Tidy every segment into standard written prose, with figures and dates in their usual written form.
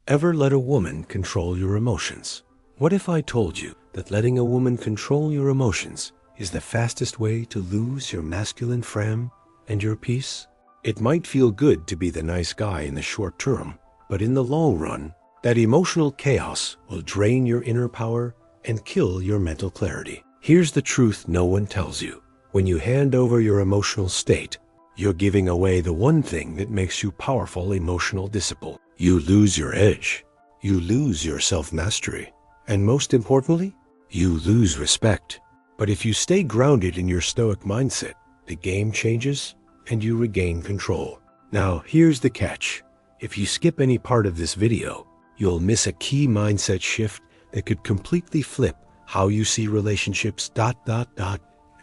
Ever let a woman control your emotions? What if I told you that letting a woman control your emotions is the fastest way to lose your masculine frame and your peace? It might feel good to be the nice guy in the short term, but in the long run, that emotional chaos will drain your inner power and kill your mental clarity. Here's the truth no one tells you. When you hand over your emotional state, you're giving away the one thing that makes you powerful emotional discipline. You lose your edge. You lose your self-mastery. And most importantly, you lose respect. But if you stay grounded in your Stoic mindset, the game changes and you regain control. Now, here's the catch. If you skip any part of this video, you'll miss a key mindset shift that could completely flip how you see relationships,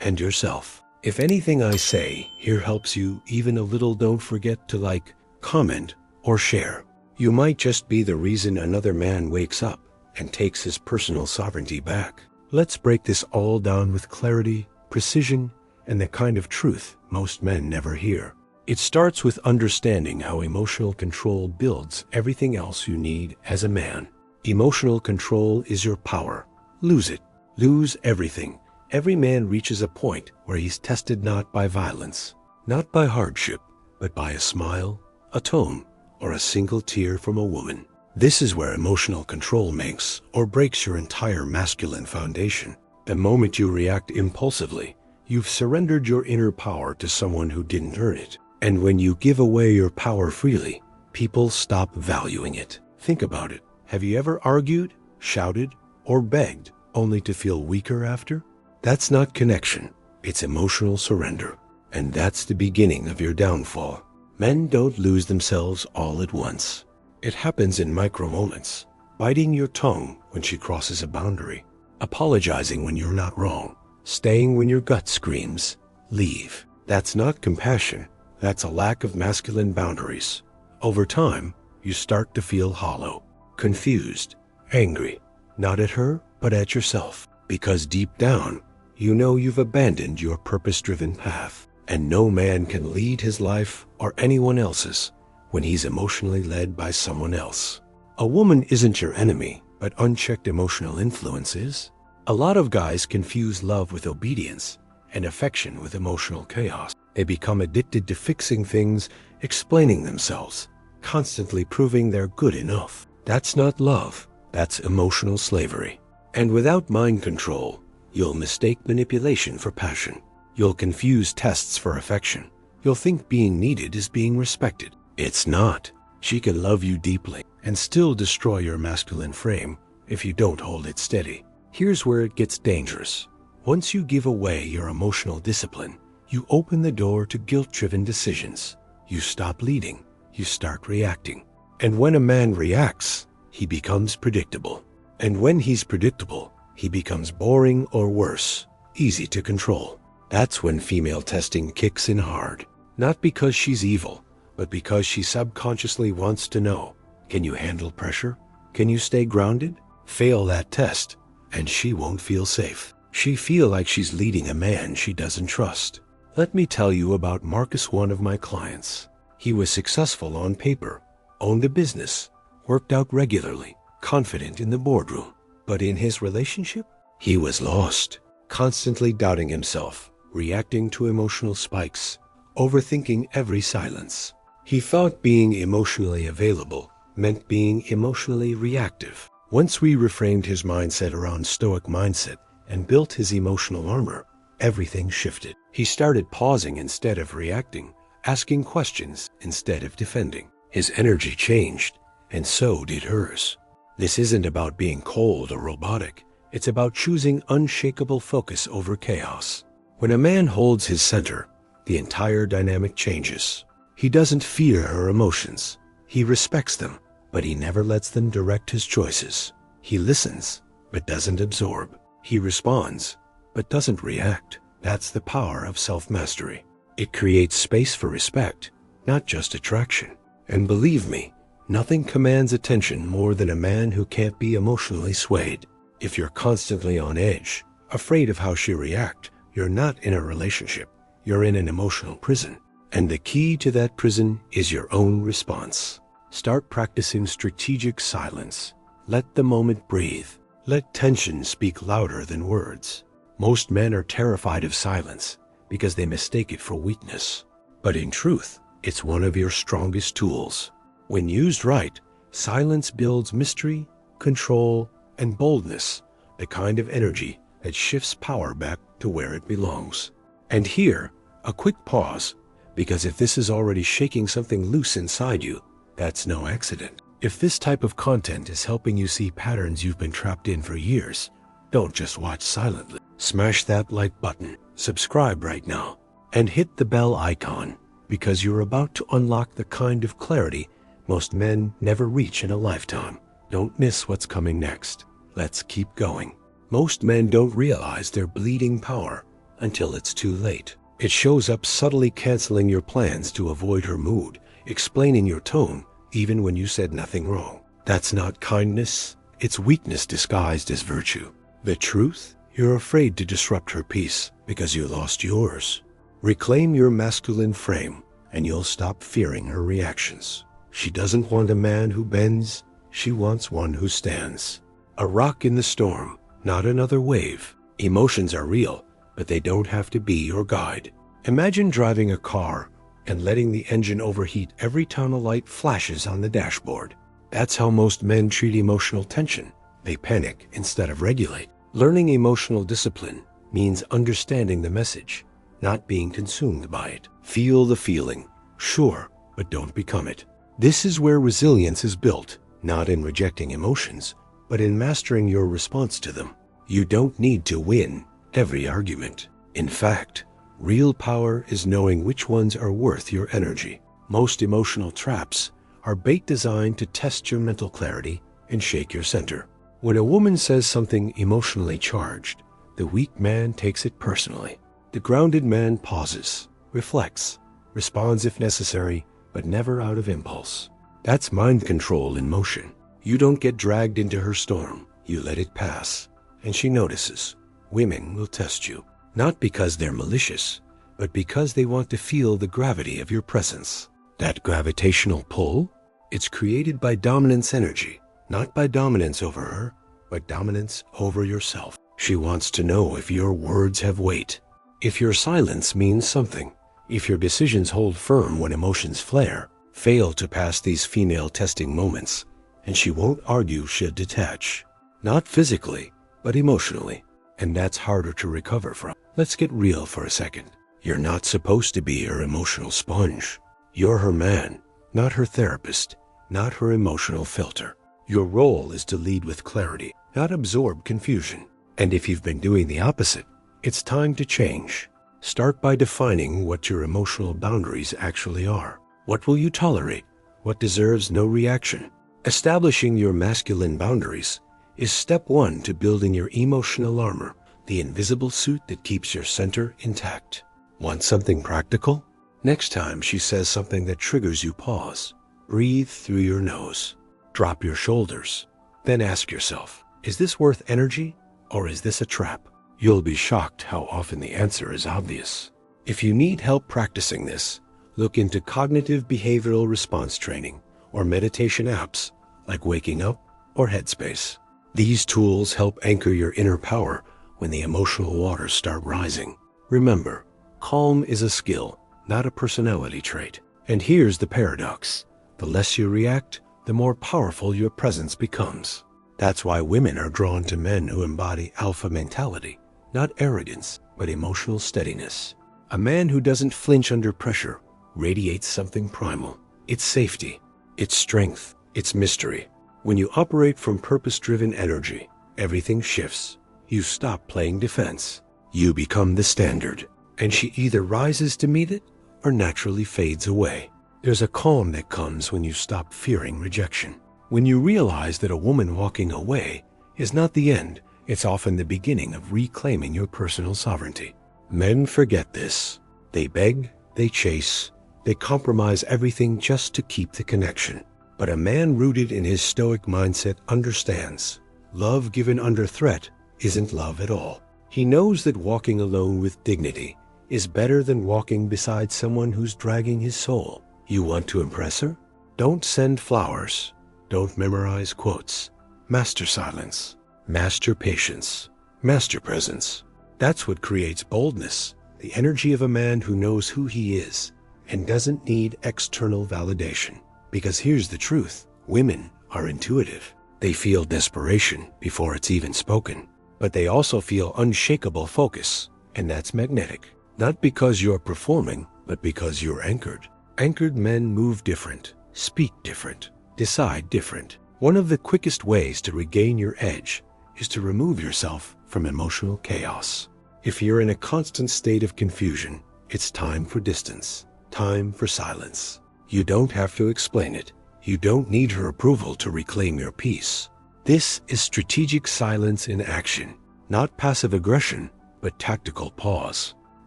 and yourself. If anything I say here helps you even a little, don't forget to like, comment, or share. You might just be the reason another man wakes up and takes his personal sovereignty back. Let's break this all down with clarity, precision, and the kind of truth most men never hear. It starts with understanding how emotional control builds everything else you need as a man. Emotional control is your power. Lose it. Lose everything. Every man reaches a point where he's tested not by violence, not by hardship, but by a smile, a tone, or a single tear from a woman. This is where emotional control makes or breaks your entire masculine foundation. The moment you react impulsively, you've surrendered your inner power to someone who didn't earn it. And when you give away your power freely, people stop valuing it. Think about it. Have you ever argued, shouted, or begged only to feel weaker after? That's not connection. It's emotional surrender. And that's the beginning of your downfall. Men don't lose themselves all at once. It happens in micro moments. Biting your tongue when she crosses a boundary. Apologizing when you're not wrong. Staying when your gut screams, leave. That's not compassion. That's a lack of masculine boundaries. Over time, you start to feel hollow, confused, angry. Not at her, but at yourself. Because deep down, you know you've abandoned your purpose-driven path. And no man can lead his life or anyone else's when he's emotionally led by someone else. A woman isn't your enemy, but unchecked emotional influence is. A lot of guys confuse love with obedience and affection with emotional chaos. They become addicted to fixing things, explaining themselves, constantly proving they're good enough. That's not love. That's emotional slavery. And without mind control, you'll mistake manipulation for passion. You'll confuse tests for affection. You'll think being needed is being respected. It's not. She can love you deeply and still destroy your masculine frame if you don't hold it steady. Here's where it gets dangerous. Once you give away your emotional discipline, you open the door to guilt-driven decisions. You stop leading. You start reacting. And when a man reacts, he becomes predictable. And when he's predictable, he becomes boring or worse, easy to control. That's when female testing kicks in hard. Not because she's evil, but because she subconsciously wants to know, can you handle pressure? Can you stay grounded? Fail that test, and she won't feel safe. She feel like she's leading a man she doesn't trust. Let me tell you about Marcus, one of my clients. He was successful on paper, owned a business, worked out regularly, confident in the boardroom. But in his relationship, he was lost, constantly doubting himself, reacting to emotional spikes, overthinking every silence. He thought being emotionally available meant being emotionally reactive. Once we reframed his mindset around Stoic mindset and built his emotional armor, everything shifted. He started pausing instead of reacting, asking questions instead of defending. His energy changed, and so did hers. This isn't about being cold or robotic. It's about choosing unshakable focus over chaos. When a man holds his center, the entire dynamic changes. He doesn't fear her emotions. He respects them, but he never lets them direct his choices. He listens, but doesn't absorb. He responds, but doesn't react. That's the power of self-mastery. It creates space for respect, not just attraction. And believe me, nothing commands attention more than a man who can't be emotionally swayed. If you're constantly on edge, afraid of how she reacts, you're not in a relationship. You're in an emotional prison. And the key to that prison is your own response. Start practicing strategic silence. Let the moment breathe. Let tension speak louder than words. Most men are terrified of silence because they mistake it for weakness. But in truth, it's one of your strongest tools. When used right, silence builds mystery, control, and boldness, the kind of energy that shifts power back to where it belongs. And here, a quick pause, because if this is already shaking something loose inside you, that's no accident. If this type of content is helping you see patterns you've been trapped in for years, don't just watch silently. Smash that like button, subscribe right now, and hit the bell icon, because you're about to unlock the kind of clarity most men never reach in a lifetime. Don't miss what's coming next. Let's keep going. Most men don't realize they're bleeding power until it's too late. It shows up subtly, canceling your plans to avoid her mood, explaining your tone even when you said nothing wrong. That's not kindness, it's weakness disguised as virtue. The truth? You're afraid to disrupt her peace because you lost yours. Reclaim your masculine frame and you'll stop fearing her reactions. She doesn't want a man who bends, she wants one who stands. A rock in the storm, not another wave. Emotions are real, but they don't have to be your guide. Imagine driving a car and letting the engine overheat every time a light flashes on the dashboard. That's how most men treat emotional tension. They panic instead of regulate. Learning emotional discipline means understanding the message, not being consumed by it. Feel the feeling, sure, but don't become it. This is where resilience is built, not in rejecting emotions, but in mastering your response to them. You don't need to win every argument. In fact, real power is knowing which ones are worth your energy. Most emotional traps are bait designed to test your mental clarity and shake your center. When a woman says something emotionally charged, the weak man takes it personally. The grounded man pauses, reflects, responds if necessary, but never out of impulse. That's mind control in motion. You don't get dragged into her storm, you let it pass, and she notices. Women will test you, not because they're malicious, but because they want to feel the gravity of your presence. That gravitational pull? It's created by dominance energy, not by dominance over her, but dominance over yourself. She wants to know if your words have weight, if your silence means something, if your decisions hold firm when emotions flare. Fail to pass these female testing moments, and she won't argue, she'll detach. Not physically, but emotionally. And that's harder to recover from. Let's get real for a second. You're not supposed to be her emotional sponge. You're her man, not her therapist, not her emotional filter. Your role is to lead with clarity, not absorb confusion. And if you've been doing the opposite, it's time to change. Start by defining what your emotional boundaries actually are. What will you tolerate? What deserves no reaction? Establishing your masculine boundaries is step one to building your emotional armor, the invisible suit that keeps your center intact. Want something practical? Next time she says something that triggers you, pause. Breathe through your nose. Drop your shoulders. Then ask yourself, is this worth energy or is this a trap? You'll be shocked how often the answer is obvious. If you need help practicing this, look into cognitive behavioral response training or meditation apps like Waking Up or Headspace. These tools help anchor your inner power when the emotional waters start rising. Remember, calm is a skill, not a personality trait. And here's the paradox. The less you react, the more powerful your presence becomes. That's why women are drawn to men who embody alpha mentality, not arrogance, but emotional steadiness. A man who doesn't flinch under pressure radiates something primal. It's safety, it's strength, it's mystery. When you operate from purpose-driven energy, everything shifts. You stop playing defense. You become the standard. And she either rises to meet it or naturally fades away. There's a calm that comes when you stop fearing rejection. When you realize that a woman walking away is not the end, it's often the beginning of reclaiming your personal sovereignty. Men forget this. They beg, they chase, they compromise everything just to keep the connection. But a man rooted in his Stoic mindset understands love given under threat isn't love at all. He knows that walking alone with dignity is better than walking beside someone who's dragging his soul. You want to impress her? Don't send flowers. Don't memorize quotes. Master silence. Master patience. Master presence. That's what creates boldness, the energy of a man who knows who he is and doesn't need external validation. Because here's the truth. Women are intuitive. They feel desperation before it's even spoken. But they also feel unshakable focus, and that's magnetic. Not because you're performing, but because you're anchored. Anchored men move different, speak different, decide different. One of the quickest ways to regain your edge is to remove yourself from emotional chaos. If you're in a constant state of confusion, it's time for distance, time for silence. You don't have to explain it. You don't need her approval to reclaim your peace. This is strategic silence in action, not passive aggression, but tactical pause.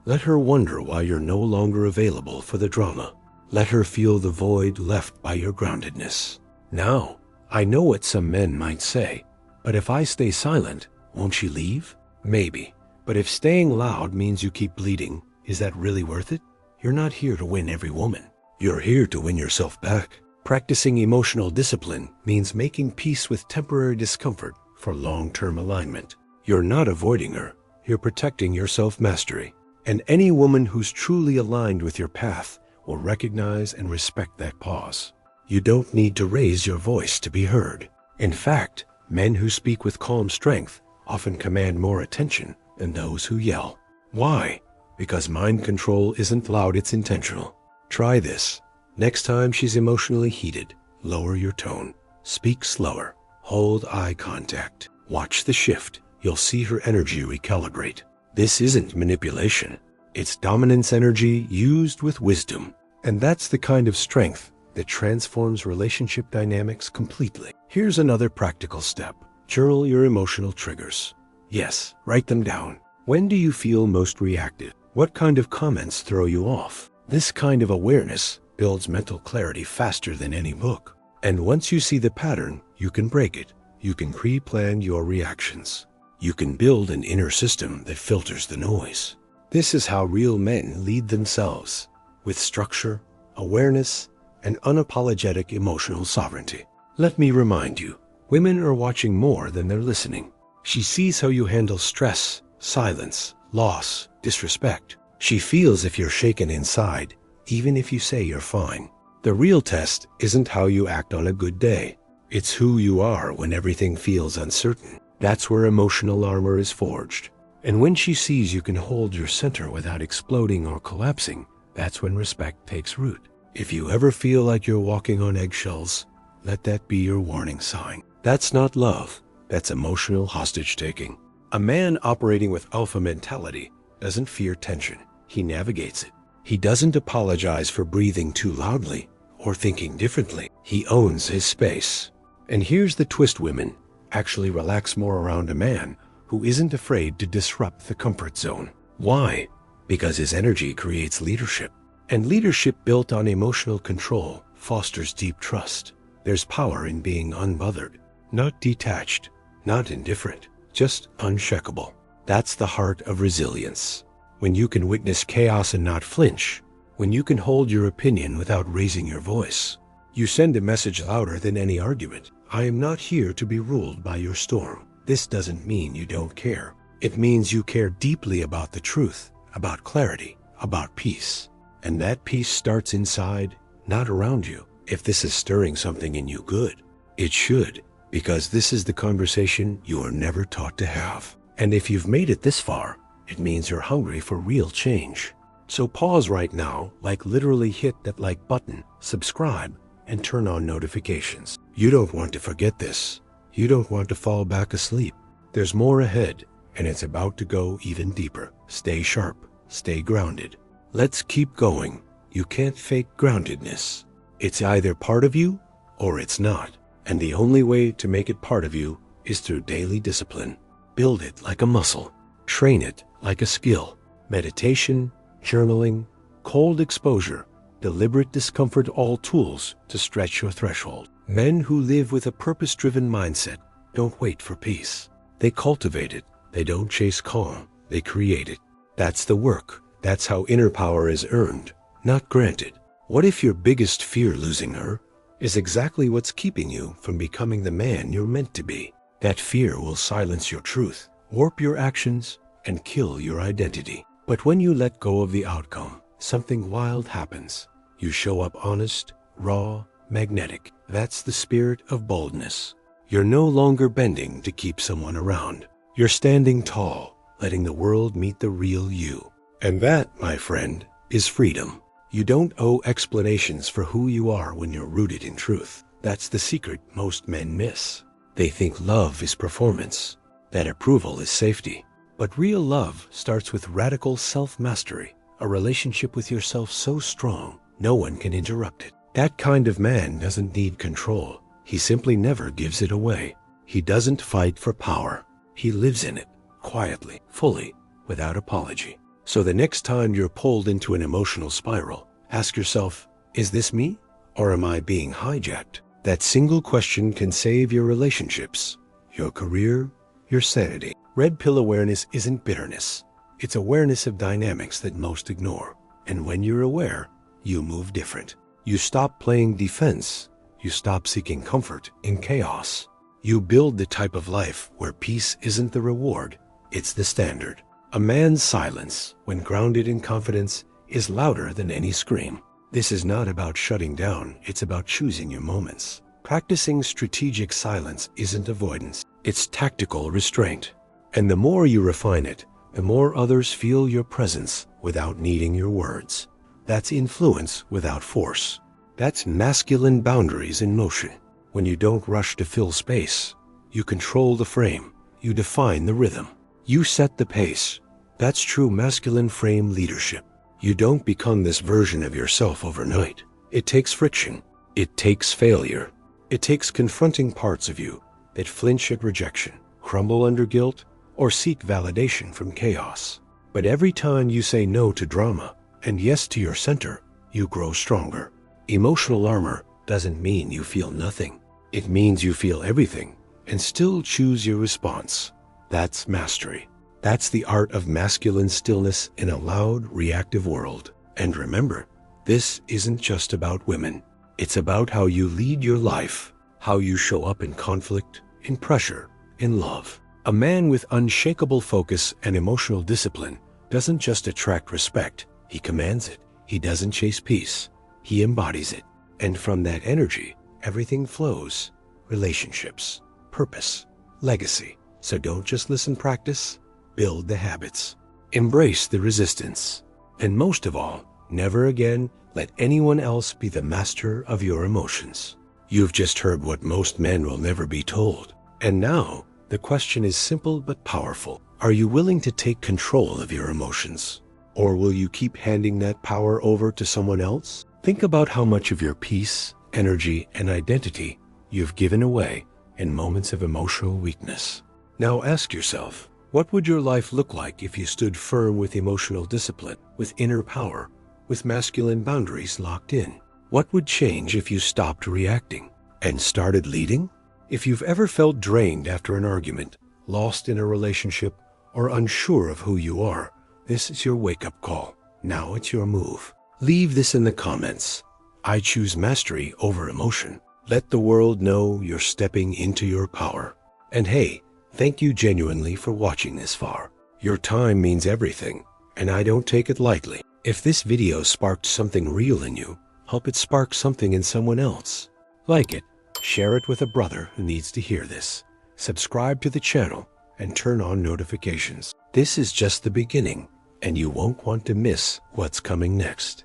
Let her wonder why you're no longer available for the drama. Let her feel the void left by your groundedness. Now, I know what some men might say, but if I stay silent, won't she leave? Maybe. But if staying loud means you keep bleeding, is that really worth it? You're not here to win every woman. You're here to win yourself back. Practicing emotional discipline means making peace with temporary discomfort for long-term alignment. You're not avoiding her. You're protecting your self-mastery. And any woman who's truly aligned with your path will recognize and respect that pause. You don't need to raise your voice to be heard. In fact, men who speak with calm strength often command more attention than those who yell. Why? Because mind control isn't loud, it's intentional. Try this. Next time she's emotionally heated, lower your tone. Speak slower. Hold eye contact. Watch the shift. You'll see her energy recalibrate. This isn't manipulation. It's dominance energy used with wisdom. And that's the kind of strength that transforms relationship dynamics completely. Here's another practical step. Journal your emotional triggers. Yes, write them down. When do you feel most reactive? What kind of comments throw you off? This kind of awareness builds mental clarity faster than any book. And once you see the pattern, you can break it. You can pre-plan your reactions. You can build an inner system that filters the noise. This is how real men lead themselves, with structure, awareness, and unapologetic emotional sovereignty. Let me remind you, women are watching more than they're listening. She sees how you handle stress, silence, loss, disrespect. She feels if you're shaken inside, even if you say you're fine. The real test isn't how you act on a good day. It's who you are when everything feels uncertain. That's where emotional armor is forged. And when she sees you can hold your center without exploding or collapsing, that's when respect takes root. If you ever feel like you're walking on eggshells, let that be your warning sign. That's not love. That's emotional hostage-taking. A man operating with alpha mentality doesn't fear tension. He navigates it. He doesn't apologize for breathing too loudly or thinking differently. He owns his space. And here's the twist: women actually relax more around a man who isn't afraid to disrupt the comfort zone. Why? Because his energy creates leadership. And leadership built on emotional control fosters deep trust. There's power in being unbothered, not detached, not indifferent, just unshakable. That's the heart of resilience. When you can witness chaos and not flinch, when you can hold your opinion without raising your voice, you send a message louder than any argument. I am not here to be ruled by your storm. This doesn't mean you don't care. It means you care deeply about the truth, about clarity, about peace. And that peace starts inside, not around you. If this is stirring something in you, good. It should, because this is the conversation you are never taught to have. And if you've made it this far, it means you're hungry for real change. So pause right now, like literally hit that like button, subscribe, and turn on notifications. You don't want to forget this. You don't want to fall back asleep. There's more ahead, and it's about to go even deeper. Stay sharp, stay grounded. Let's keep going. You can't fake groundedness. It's either part of you or it's not. And the only way to make it part of you is through daily discipline. Build it like a muscle. Train it like a skill. Meditation, journaling, cold exposure, deliberate discomfort, all tools to stretch your threshold. Men who live with a purpose-driven mindset don't wait for peace. They cultivate it. They don't chase calm. They create it. That's the work. That's how inner power is earned, not granted. What if your biggest fear losing her is exactly what's keeping you from becoming the man you're meant to be. That fear will silence your truth, warp your actions, and kill your identity. But when you let go of the outcome, something wild happens. You show up honest, raw, magnetic. That's the spirit of boldness. You're no longer bending to keep someone around. You're standing tall, letting the world meet the real you. And that, my friend, is freedom. You don't owe explanations for who you are when you're rooted in truth. That's the secret most men miss. They think love is performance, that approval is safety. But real love starts with radical self-mastery, a relationship with yourself so strong, no one can interrupt it. That kind of man doesn't need control. He simply never gives it away. He doesn't fight for power. He lives in it, quietly, fully, without apology. So the next time you're pulled into an emotional spiral, ask yourself, is this me? Or am I being hijacked? That single question can save your relationships, your career, your sanity. Red pill awareness isn't bitterness. It's awareness of dynamics that most ignore. And when you're aware, you move different. You stop playing defense. You stop seeking comfort in chaos. You build the type of life where peace isn't the reward, it's the standard. A man's silence, when grounded in confidence, is louder than any scream. This is not about shutting down, it's about choosing your moments. Practicing strategic silence isn't avoidance, it's tactical restraint. And the more you refine it, the more others feel your presence without needing your words. That's influence without force. That's masculine boundaries in motion. When you don't rush to fill space, you control the frame, you define the rhythm, you set the pace. That's true masculine frame leadership. You don't become this version of yourself overnight. It takes friction. It takes failure. It takes confronting parts of you that flinch at rejection, crumble under guilt, or seek validation from chaos. But every time you say no to drama and yes to your center, you grow stronger. Emotional armor doesn't mean you feel nothing. It means you feel everything and still choose your response. That's mastery. That's the art of masculine stillness in a loud, reactive world. And remember, this isn't just about women. It's about how you lead your life, how you show up in conflict, in pressure, in love. A man with unshakable focus and emotional discipline doesn't just attract respect, he commands it. He doesn't chase peace, he embodies it. And from that energy, everything flows. Relationships, purpose, legacy. So don't just listen, practice, build the habits. Embrace the resistance. And most of all, never again let anyone else be the master of your emotions. You've just heard what most men will never be told. And now, the question is simple but powerful. Are you willing to take control of your emotions? Or will you keep handing that power over to someone else? Think about how much of your peace, energy, and identity you've given away in moments of emotional weakness. Now ask yourself, what would your life look like if you stood firm with emotional discipline, with inner power, with masculine boundaries locked in? What would change if you stopped reacting and started leading? If you've ever felt drained after an argument, lost in a relationship, or unsure of who you are, this is your wake-up call. Now it's your move. Leave this in the comments. I choose mastery over emotion. Let the world know you're stepping into your power. And hey, thank you genuinely for watching this far. Your time means everything, and I don't take it lightly. If this video sparked something real in you, help it spark something in someone else. Like it, share it with a brother who needs to hear this. Subscribe to the channel and turn on notifications. This is just the beginning, and you won't want to miss what's coming next.